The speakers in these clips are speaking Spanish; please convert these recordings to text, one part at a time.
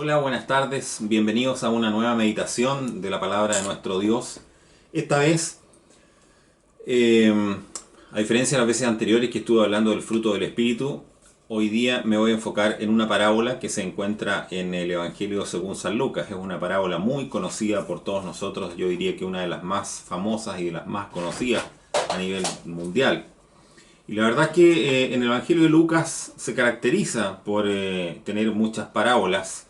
Hola, buenas tardes, bienvenidos a una nueva meditación de la palabra de nuestro Dios. Esta vez, eh, a diferencia de las veces anteriores que estuve hablando del fruto del Espíritu, hoy día me voy a enfocar en una parábola que se encuentra en el Evangelio según San Lucas. Es una parábola muy conocida por todos nosotros, yo diría que una de las más famosas y de las más conocidas a nivel mundial. Y la verdad es que en el Evangelio de Lucas se caracteriza por tener muchas parábolas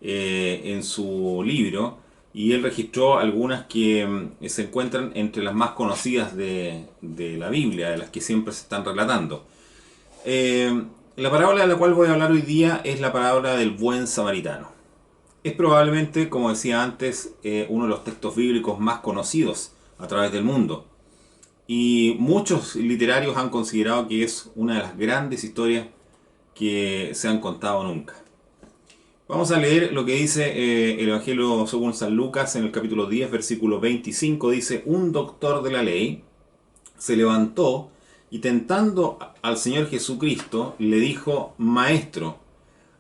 en su libro, y él registró algunas que se encuentran entre las más conocidas de la Biblia, de las que siempre se están relatando. La parábola de la cual voy a hablar hoy día es la parábola del buen samaritano. Es probablemente, como decía antes, uno de los textos bíblicos más conocidos a través del mundo. Y muchos literarios han considerado que es una de las grandes historias que se han contado nunca. Vamos a leer lo que dice el Evangelio según San Lucas en el capítulo 10, versículo 25. Dice: un doctor de la ley se levantó y tentando al Señor Jesucristo le dijo: Maestro,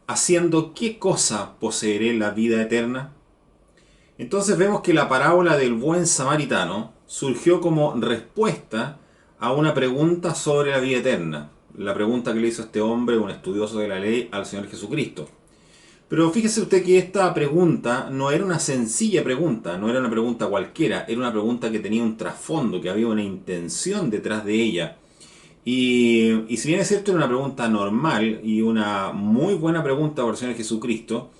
¿haciendo qué cosa poseeré la vida eterna? Entonces vemos que la parábola del buen samaritano surgió como respuesta a una pregunta sobre la vida eterna. La pregunta que le hizo este hombre, un estudioso de la ley, al Señor Jesucristo. Pero fíjese usted que esta pregunta no era una sencilla pregunta, no era una pregunta cualquiera, era una pregunta que tenía un trasfondo, que había una intención detrás de ella. Y si bien es cierto, era una pregunta normal y una muy buena pregunta por el Señor Jesucristo,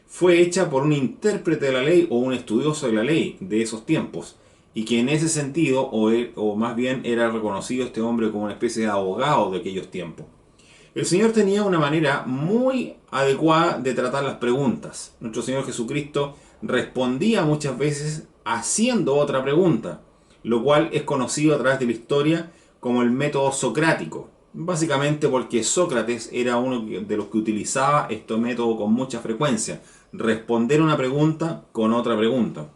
fue hecha por un intérprete de la ley o un estudioso de la ley de esos tiempos, y que en ese sentido, o más bien era reconocido este hombre como una especie de abogado de aquellos tiempos. El Señor tenía una manera muy adecuada de tratar las preguntas. Nuestro Señor Jesucristo respondía muchas veces haciendo otra pregunta, lo cual es conocido a través de la historia como el método socrático. Básicamente porque Sócrates era uno de los que utilizaba este método con mucha frecuencia: responder una pregunta con otra pregunta.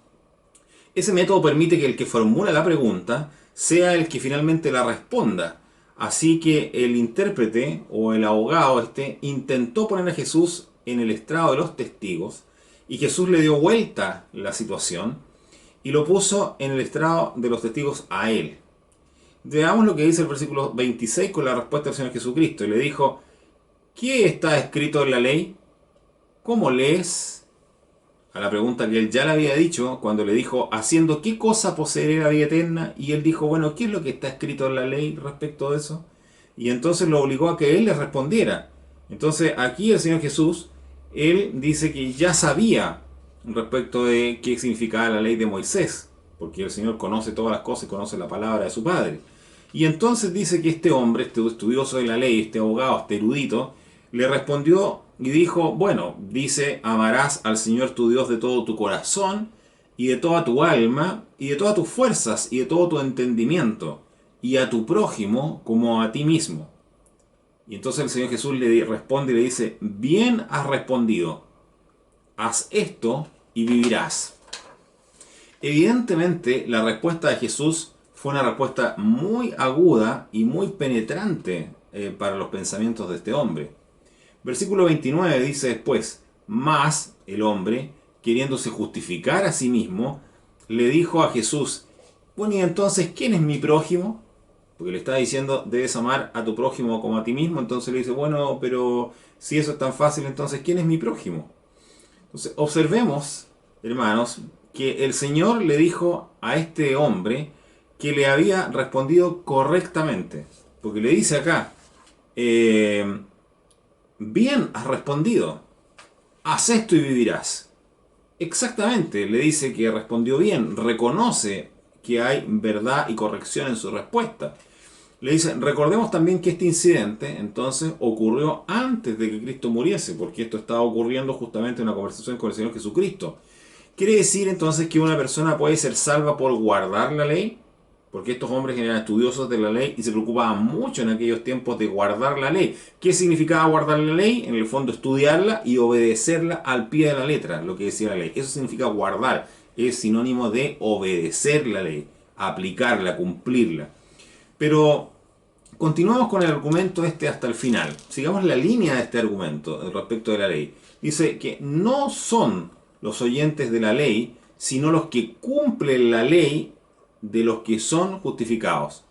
Ese método permite que el que formula la pregunta sea el que finalmente la responda. Así que el intérprete o el abogado intentó poner a Jesús en el estrado de los testigos, y Jesús le dio vuelta la situación y lo puso en el estrado de los testigos a él. Veamos lo que dice el versículo 26 con la respuesta del Señor Jesucristo. Y le dijo: ¿qué está escrito en la ley? ¿Cómo lees? A la pregunta que él ya le había dicho cuando le dijo: ¿haciendo qué cosa poseeré la vida eterna? Y él dijo: bueno, ¿qué es lo que está escrito en la ley respecto de eso? Y entonces lo obligó a que él le respondiera. Entonces aquí el Señor Jesús, él dice que ya sabía respecto de qué significaba la ley de Moisés, porque el Señor conoce todas las cosas y conoce la palabra de su Padre. Y entonces dice que este hombre, este estudioso de la ley, este abogado, este erudito, le respondió y dijo: bueno, dice, amarás al Señor tu Dios de todo tu corazón y de toda tu alma y de todas tus fuerzas y de todo tu entendimiento, y a tu prójimo como a ti mismo. Y entonces el Señor Jesús le responde y le dice: bien has respondido, haz esto y vivirás. Evidentemente la respuesta de Jesús fue una respuesta muy aguda y muy penetrante para los pensamientos de este hombre. Versículo 29 dice después: mas el hombre, queriéndose justificar a sí mismo, le dijo a Jesús: bueno, y entonces, ¿quién es mi prójimo? Porque le está diciendo: debes amar a tu prójimo como a ti mismo. Entonces le dice: bueno, pero si eso es tan fácil, entonces, ¿quién es mi prójimo? Entonces, observemos, hermanos, que el Señor le dijo a este hombre que le había respondido correctamente. Porque le dice acá: bien has respondido, haz esto y vivirás. Exactamente, le dice que respondió bien, reconoce que hay verdad y corrección en su respuesta. Le dice: recordemos también que este incidente entonces ocurrió antes de que Cristo muriese, porque esto estaba ocurriendo justamente en una conversación con el Señor Jesucristo. ¿Quiere decir entonces que una persona puede ser salva por guardar la ley? Porque estos hombres eran estudiosos de la ley y se preocupaban mucho en aquellos tiempos de guardar la ley. ¿Qué significaba guardar la ley? En el fondo, estudiarla y obedecerla al pie de la letra, lo que decía la ley. Eso significa guardar. Es sinónimo de obedecer la ley, aplicarla, cumplirla. Pero Continuamos con el argumento hasta el final. Sigamos la línea de este argumento respecto de la ley. Dice que no son los oyentes de la ley, sino los que cumplen la ley de los que son justificados.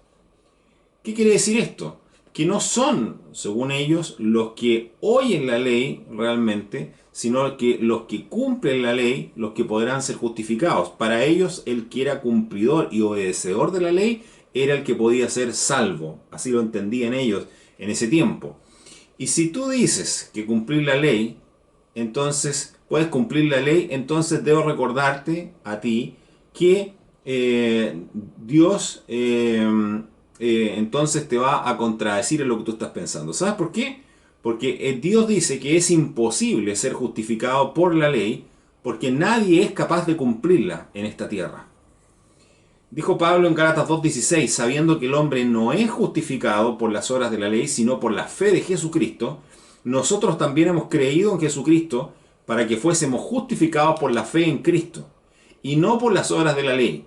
¿Qué quiere decir esto? Que no son, según ellos, los que oyen la ley realmente, sino que los que cumplen la ley, los que podrán ser justificados. Para ellos, el que era cumplidor y obedecedor de la ley era el que podía ser salvo. Así lo entendían ellos en ese tiempo. Y si tú dices que cumplir la ley, entonces puedes cumplir la ley, entonces debo recordarte a ti que Dios entonces te va a contradecir en lo que tú estás pensando. ¿Sabes por qué? Porque Dios dice que es imposible ser justificado por la ley porque nadie es capaz de cumplirla en esta tierra. Dijo Pablo en Gálatas 2:16, sabiendo que el hombre no es justificado por las obras de la ley, sino por la fe de Jesucristo, nosotros también hemos creído en Jesucristo para que fuésemos justificados por la fe en Cristo, y no por las obras de la ley,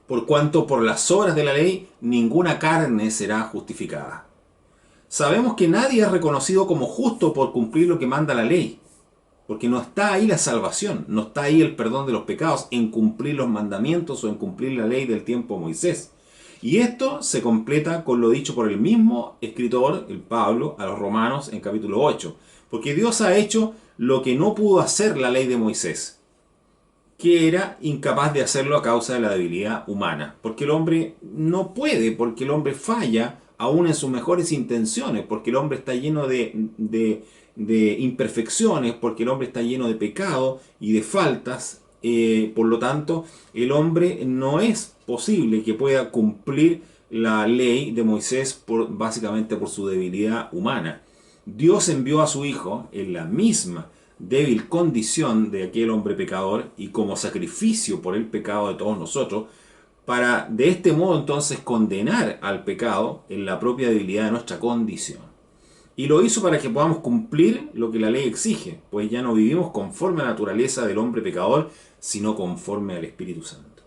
por cuanto por las obras de la ley ninguna carne será justificada. Sabemos que nadie es reconocido como justo por cumplir lo que manda la ley, porque no está ahí la salvación, no está ahí el perdón de los pecados en cumplir los mandamientos o en cumplir la ley del tiempo de Moisés. Y esto se completa con lo dicho por el mismo escritor, el Pablo, a los Romanos en capítulo 8. Porque Dios ha hecho lo que no pudo hacer la ley de Moisés, que era incapaz de hacerlo a causa de la debilidad humana. Porque el hombre no puede, porque el hombre falla aún en sus mejores intenciones, porque el hombre está lleno de imperfecciones, porque el hombre está lleno de pecado y de faltas. Por lo tanto, el hombre no es posible que pueda cumplir la ley de Moisés básicamente por su debilidad humana. Dios envió a su Hijo en la misma débil condición de aquel hombre pecador y como sacrificio por el pecado de todos nosotros, para de este modo entonces condenar al pecado en la propia debilidad de nuestra condición. Y lo hizo para que podamos cumplir lo que la ley exige, pues ya no vivimos conforme a la naturaleza del hombre pecador, sino conforme al Espíritu Santo.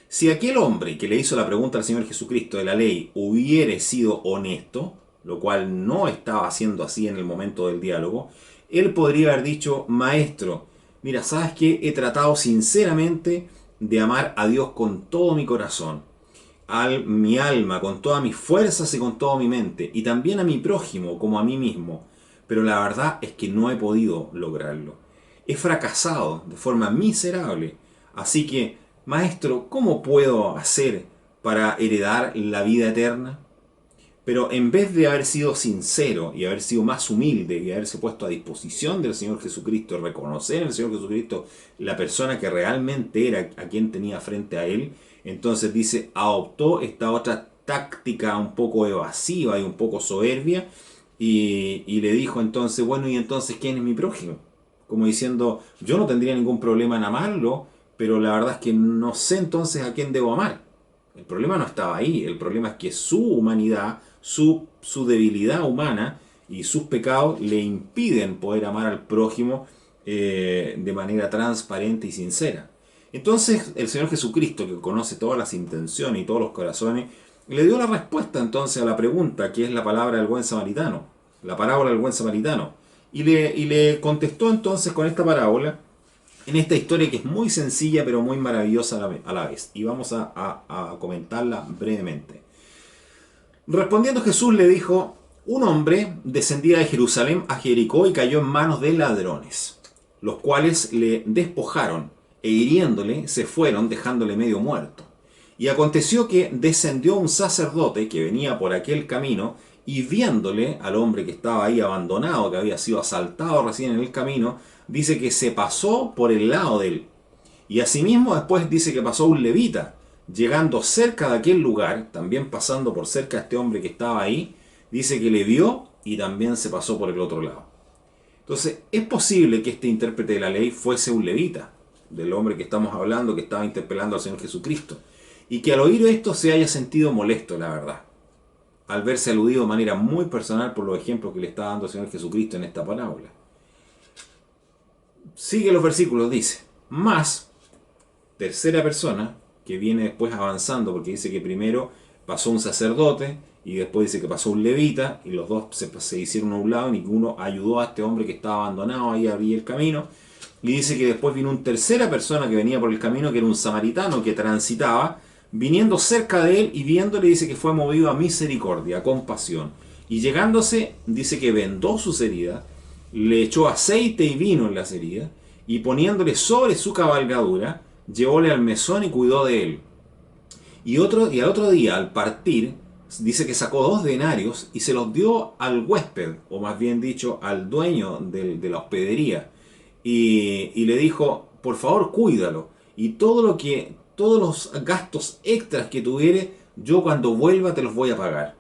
Si aquel hombre que le hizo la pregunta al Señor Jesucristo de la ley hubiere sido honesto, lo cual no estaba haciendo así en el momento del diálogo, él podría haber dicho, maestro, mira, ¿sabes qué? He tratado sinceramente de amar a Dios con todo mi corazón, a mi alma, con todas mis fuerzas y con toda mi mente, y también a mi prójimo como a mí mismo, pero la verdad es que no he podido lograrlo. He fracasado de forma miserable, así que, maestro, ¿cómo puedo hacer para heredar la vida eterna? Pero en vez de haber sido sincero y haber sido más humilde y haberse puesto a disposición del Señor Jesucristo, reconocer en el Señor Jesucristo la persona que realmente era a quien tenía frente a él, entonces dice, adoptó esta otra táctica un poco evasiva y un poco soberbia y le dijo entonces, bueno, ¿y entonces quién es mi prójimo? Como diciendo, yo no tendría ningún problema en amarlo, pero la verdad es que no sé entonces a quién debo amar. El problema no estaba ahí, el problema es que su humanidad, su debilidad humana y sus pecados le impiden poder amar al prójimo de manera transparente y sincera. Entonces el Señor Jesucristo, que conoce todas las intenciones y todos los corazones, le dio la respuesta entonces a la pregunta, que es la palabra del buen samaritano, la parábola del buen samaritano. Y le contestó entonces con esta parábola, en esta historia que es muy sencilla pero muy maravillosa a la vez. Y vamos a comentarla brevemente. Respondiendo Jesús le dijo, un hombre descendía de Jerusalén a Jericó y cayó en manos de ladrones, los cuales le despojaron e hiriéndole se fueron dejándole medio muerto. Y aconteció que descendió un sacerdote que venía por aquel camino y viéndole al hombre que estaba ahí abandonado, que había sido asaltado recién en el camino, dice que se pasó por el lado de él. Y asimismo después dice que pasó un levita, llegando cerca de aquel lugar, también pasando por cerca de este hombre que estaba ahí, dice que le vio y también se pasó por el otro lado. Entonces, es posible que este intérprete de la ley fuese un levita, del hombre que estamos hablando, que estaba interpelando al Señor Jesucristo, y que al oír esto se haya sentido molesto, la verdad, al verse aludido de manera muy personal por los ejemplos que le está dando el Señor Jesucristo en esta parábola. Sigue los versículos, dice, más, tercera persona, que viene después avanzando, porque dice que primero pasó un sacerdote y después dice que pasó un levita y los dos se hicieron a un lado y ninguno ayudó a este hombre que estaba abandonado ahí a abrir el camino. Y dice que después vino una tercera persona que venía por el camino, que era un samaritano que transitaba, viniendo cerca de él y viéndole, dice que fue movido a misericordia, a compasión. Y llegándose, dice que vendó sus heridas, le echó aceite y vino en las heridas, y poniéndole sobre su cabalgadura, llevóle al mesón y cuidó de él. Y al otro día, al partir, dice que sacó 2 denarios y se los dio al huésped, o más bien dicho, al dueño de la hospedería. Y le dijo, por favor, cuídalo. Y todos los gastos extras que tuviere, yo cuando vuelva te los voy a pagar.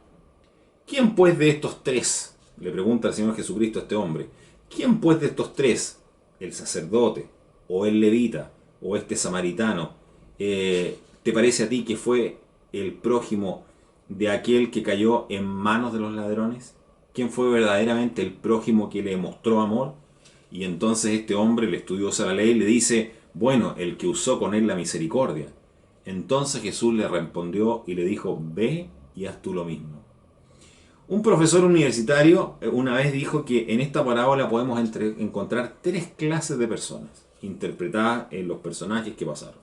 ¿Quién pues de estos 3? Le pregunta el Señor Jesucristo a este hombre. ¿Quién pues de estos 3, el sacerdote, o el levita, o este samaritano, te parece a ti que fue el prójimo de aquel que cayó en manos de los ladrones? ¿Quién fue verdaderamente el prójimo que le mostró amor? Y entonces este hombre, el estudioso de la ley, le dice, bueno, el que usó con él la misericordia. Entonces Jesús le respondió y le dijo, ve y haz tú lo mismo. Un profesor universitario una vez dijo que en esta parábola podemos encontrar 3 clases de personas interpretadas en los personajes que pasaron,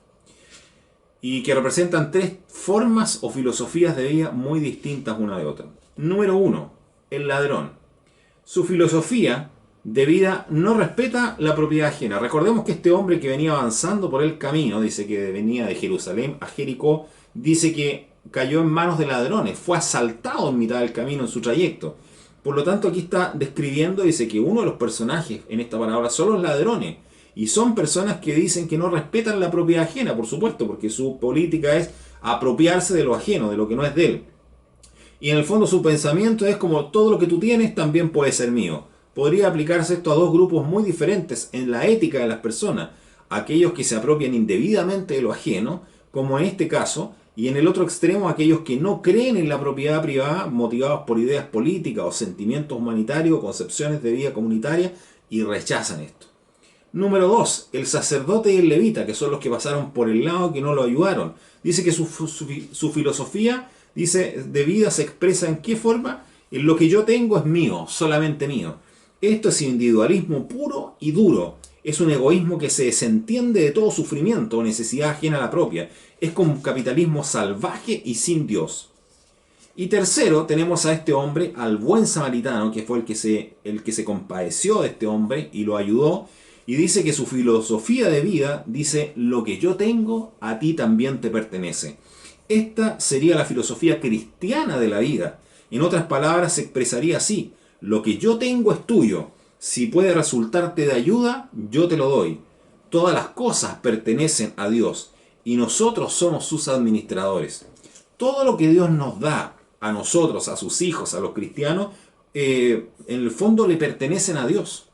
y que representan 3 formas o filosofías de vida muy distintas una de otra. Número 1, el ladrón. Su filosofía de vida no respeta la propiedad ajena. Recordemos que este hombre que venía avanzando por el camino, dice que venía de Jerusalén a Jericó, dice que cayó en manos de ladrones, fue asaltado en mitad del camino en su trayecto. Por lo tanto, aquí está describiendo, dice que uno de los personajes en esta parábola son los ladrones. Y son personas que dicen que no respetan la propiedad ajena, por supuesto, porque su política es apropiarse de lo ajeno, de lo que no es de él. Y en el fondo su pensamiento es como todo lo que tú tienes también puede ser mío. Podría aplicarse esto a 2 grupos muy diferentes en la ética de las personas. Aquellos que se apropian indebidamente de lo ajeno, como en este caso, y en el otro extremo aquellos que no creen en la propiedad privada, motivados por ideas políticas o sentimientos humanitarios, concepciones de vida comunitaria, y rechazan esto. Número 2, el sacerdote y el levita, que son los que pasaron por el lado que no lo ayudaron. Dice que su filosofía, dice, de vida se expresa en qué forma. En lo que yo tengo es mío, solamente mío. Esto es individualismo puro y duro. Es un egoísmo que se desentiende de todo sufrimiento o necesidad ajena a la propia. Es como un capitalismo salvaje y sin Dios. Y tercero, tenemos a este hombre, al buen samaritano, que fue el que se compadeció de este hombre y lo ayudó. Y dice que su filosofía de vida dice, lo que yo tengo, a ti también te pertenece. Esta sería la filosofía cristiana de la vida. En otras palabras, se expresaría así, lo que yo tengo es tuyo. Si puede resultarte de ayuda, yo te lo doy. Todas las cosas pertenecen a Dios y nosotros somos sus administradores. Todo lo que Dios nos da a nosotros, a sus hijos, a los cristianos, en el fondo le pertenecen a Dios,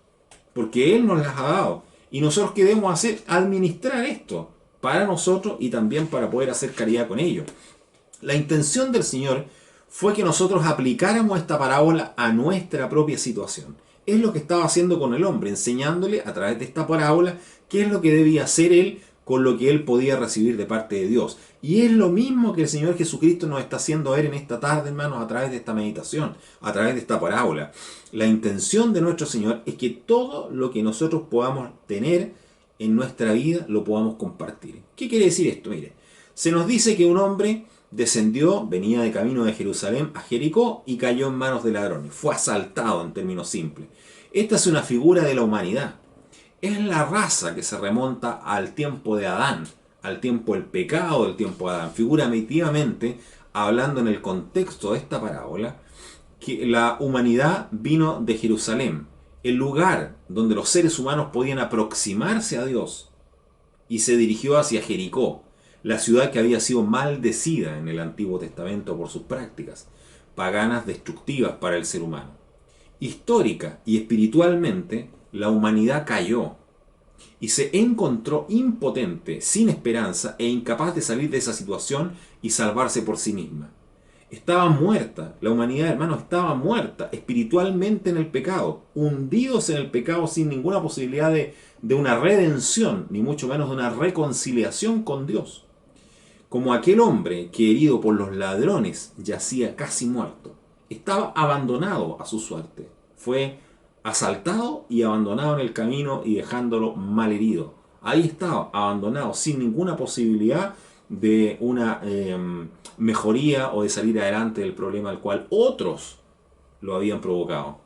porque Él nos las ha dado. Y nosotros, ¿qué debemos hacer? Administrar esto para nosotros y también para poder hacer caridad con ellos. La intención del Señor fue que nosotros aplicáramos esta parábola a nuestra propia situación. Es lo que estaba haciendo con el hombre, enseñándole a través de esta parábola qué es lo que debía hacer él con lo que él podía recibir de parte de Dios. Y es lo mismo que el Señor Jesucristo nos está haciendo ver en esta tarde, hermanos, a través de esta meditación, a través de esta parábola. La intención de nuestro Señor es que todo lo que nosotros podamos tener en nuestra vida lo podamos compartir. ¿Qué quiere decir esto? Mire, se nos dice que un hombre descendió, venía de camino de Jerusalén a Jericó y cayó en manos de ladrones. Fue asaltado, en términos simples. Esta es una figura de la humanidad. Es la raza que se remonta al tiempo de Adán, al tiempo del pecado del tiempo de Adán. Figurativamente, hablando en el contexto de esta parábola, que la humanidad vino de Jerusalén, el lugar donde los seres humanos podían aproximarse a Dios, y se dirigió hacia Jericó, la ciudad que había sido maldecida en el Antiguo Testamento por sus prácticas paganas destructivas para el ser humano. Histórica y espiritualmente, la humanidad cayó y se encontró impotente, sin esperanza e incapaz de salir de esa situación y salvarse por sí misma. Estaba muerta, la humanidad, hermano, estaba muerta espiritualmente en el pecado, hundidos en el pecado sin ninguna posibilidad de una redención, ni mucho menos de una reconciliación con Dios. como aquel hombre que herido por los ladrones yacía casi muerto. Estaba abandonado a su suerte. Fue asaltado y abandonado en el camino y dejándolo mal herido. Ahí estaba, abandonado, sin ninguna posibilidad de una mejoría o de salir adelante del problema al cual otros lo habían provocado.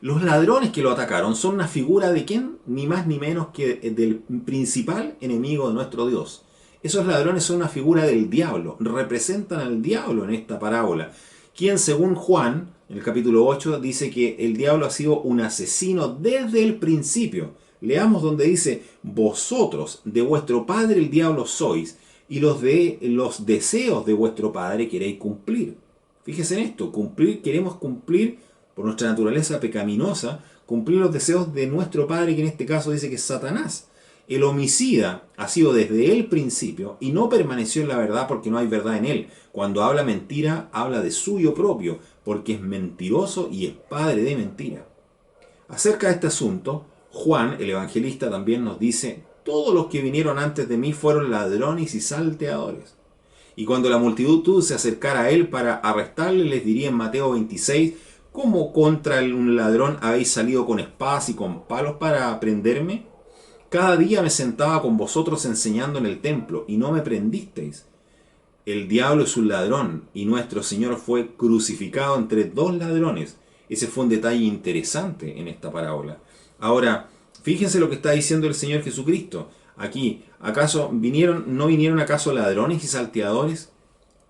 Los ladrones que lo atacaron son una figura de quién, ni más ni menos que del principal enemigo de nuestro Dios. Esos ladrones son una figura del diablo, representan al diablo en esta parábola, quien según Juan, en el capítulo 8, dice que el diablo ha sido un asesino desde el principio. Leamos donde dice, vosotros de vuestro padre el diablo sois, y los deseos de vuestro padre queréis cumplir. Fíjese en esto, queremos cumplir por nuestra naturaleza pecaminosa, cumplir los deseos de nuestro padre, que en este caso dice que es Satanás. El homicida ha sido desde el principio y no permaneció en la verdad porque no hay verdad en él. Cuando habla mentira, habla de suyo propio, porque es mentiroso y es padre de mentira. Acerca de este asunto, Juan, el evangelista, también nos dice, todos los que vinieron antes de mí fueron ladrones y salteadores. Y cuando la multitud se acercara a él para arrestarle, les diría en Mateo 26, ¿cómo contra un ladrón habéis salido con espadas y con palos para prenderme? Cada día me sentaba con vosotros enseñando en el templo, y no me prendisteis. El diablo es un ladrón, y nuestro Señor fue crucificado entre dos ladrones. Ese fue un detalle interesante en esta parábola. Ahora, fíjense lo que está diciendo el Señor Jesucristo. Aquí, ¿acaso no vinieron acaso ladrones y salteadores?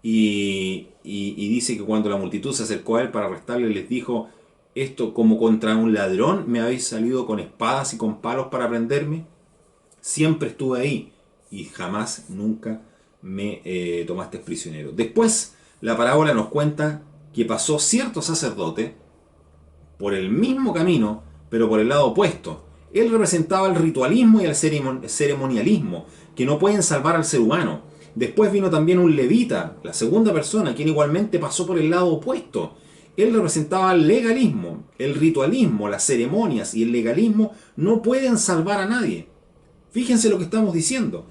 Y dice que cuando la multitud se acercó a él para arrestarle, les dijo, esto como contra un ladrón me habéis salido con espadas y con palos para prenderme. Siempre estuve ahí y jamás, nunca me tomaste prisionero. Después la parábola nos cuenta que pasó cierto sacerdote por el mismo camino, pero por el lado opuesto. Él representaba el ritualismo y el ceremonialismo, que no pueden salvar al ser humano. Después vino también un levita, la segunda persona, quien igualmente pasó por el lado opuesto. Él representaba el legalismo, el ritualismo, las ceremonias y el legalismo no pueden salvar a nadie. Fíjense lo que estamos diciendo.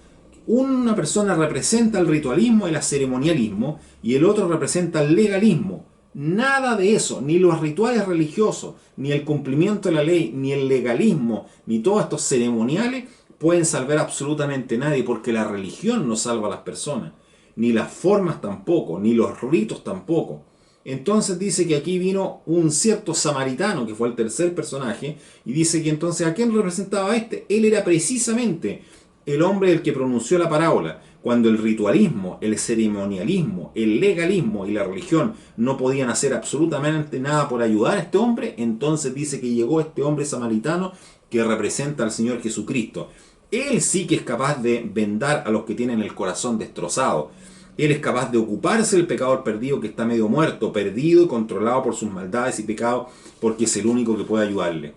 Una persona representa el ritualismo y el ceremonialismo y el otro representa el legalismo. Nada de eso, ni los rituales religiosos, ni el cumplimiento de la ley, ni el legalismo, ni todos estos ceremoniales pueden salvar absolutamente a nadie, porque la religión no salva a las personas, ni las formas tampoco, ni los ritos tampoco. Entonces dice que aquí vino un cierto samaritano, que fue el tercer personaje, y dice que entonces ¿a quién representaba este? Él era precisamente el hombre del que pronunció la parábola. Cuando el ritualismo, el ceremonialismo, el legalismo y la religión no podían hacer absolutamente nada por ayudar a este hombre, entonces dice que llegó este hombre samaritano que representa al Señor Jesucristo. Él sí que es capaz de vendar a los que tienen el corazón destrozado. Él es capaz de ocuparse del pecador perdido que está medio muerto, perdido y controlado por sus maldades y pecados, porque es el único que puede ayudarle.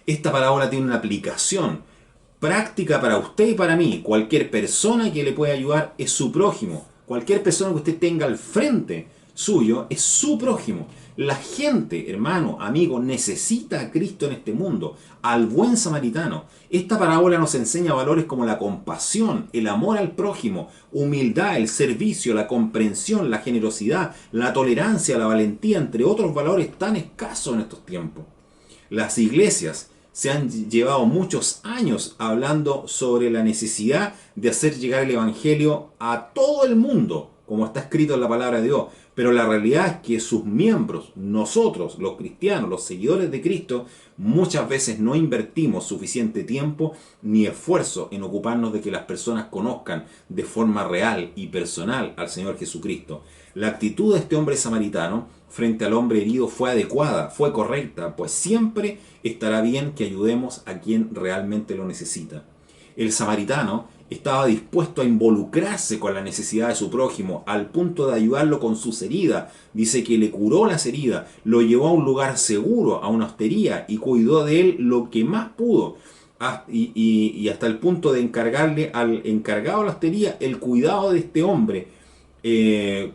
Esta parábola tiene una aplicación práctica para usted y para mí. Cualquier persona que le pueda ayudar es su prójimo. Cualquier persona que usted tenga al frente suyo es su prójimo. La gente, hermano, amigo, necesita a Cristo en este mundo, al buen samaritano. Esta parábola nos enseña valores como la compasión, el amor al prójimo, humildad, el servicio, la comprensión, la generosidad, la tolerancia, la valentía, entre otros valores tan escasos en estos tiempos. Las iglesias se han llevado muchos años hablando sobre la necesidad de hacer llegar el Evangelio a todo el mundo, como está escrito en la palabra de Dios. Pero la realidad es que sus miembros, nosotros, los cristianos, los seguidores de Cristo, muchas veces no invertimos suficiente tiempo ni esfuerzo en ocuparnos de que las personas conozcan de forma real y personal al Señor Jesucristo. La actitud de este hombre samaritano frente al hombre herido fue adecuada, fue correcta, pues siempre estará bien que ayudemos a quien realmente lo necesita. El samaritano estaba dispuesto a involucrarse con la necesidad de su prójimo al punto de ayudarlo con sus heridas. Dice que le curó las heridas, lo llevó a un lugar seguro, a una hostería, y cuidó de él lo que más pudo. Y hasta el punto de encargarle al encargado de la hostería el cuidado de este hombre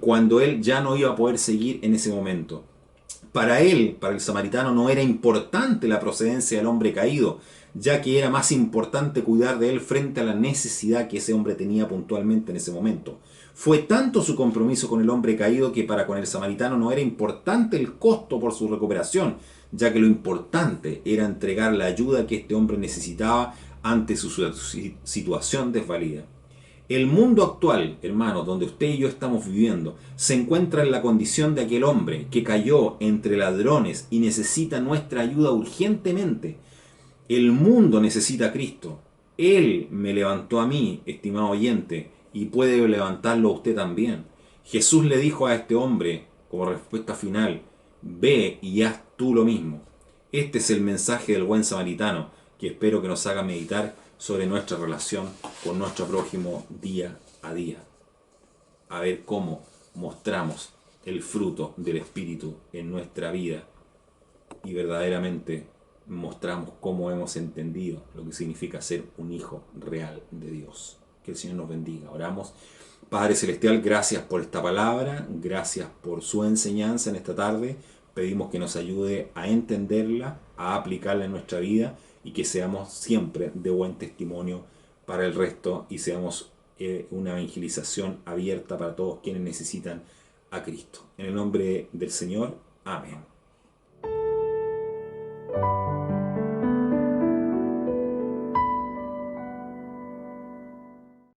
cuando él ya no iba a poder seguir en ese momento. Para él, para el samaritano, no era importante la procedencia del hombre caído, ya que era más importante cuidar de él frente a la necesidad que ese hombre tenía puntualmente en ese momento. Fue tanto su compromiso con el hombre caído que para con el samaritano no era importante el costo por su recuperación, ya que lo importante era entregar la ayuda que este hombre necesitaba ante su situación desvalida. El mundo actual, hermanos, donde usted y yo estamos viviendo, se encuentra en la condición de aquel hombre que cayó entre ladrones y necesita nuestra ayuda urgentemente. El mundo necesita a Cristo. Él me levantó a mí, estimado oyente, y puede levantarlo a usted también. Jesús le dijo a este hombre, como respuesta final, ve y haz tú lo mismo. Este es el mensaje del buen samaritano, que espero que nos haga meditar sobre nuestra relación con nuestro prójimo día a día. A ver cómo mostramos el fruto del Espíritu en nuestra vida y verdaderamente mostramos cómo hemos entendido lo que significa ser un hijo real de Dios. Que el Señor nos bendiga. Oramos. Padre Celestial, gracias por esta palabra, gracias por su enseñanza en esta tarde. Pedimos que nos ayude a entenderla, a aplicarla en nuestra vida y que seamos siempre de buen testimonio para el resto y seamos una evangelización abierta para todos quienes necesitan a Cristo. En el nombre del Señor, amén.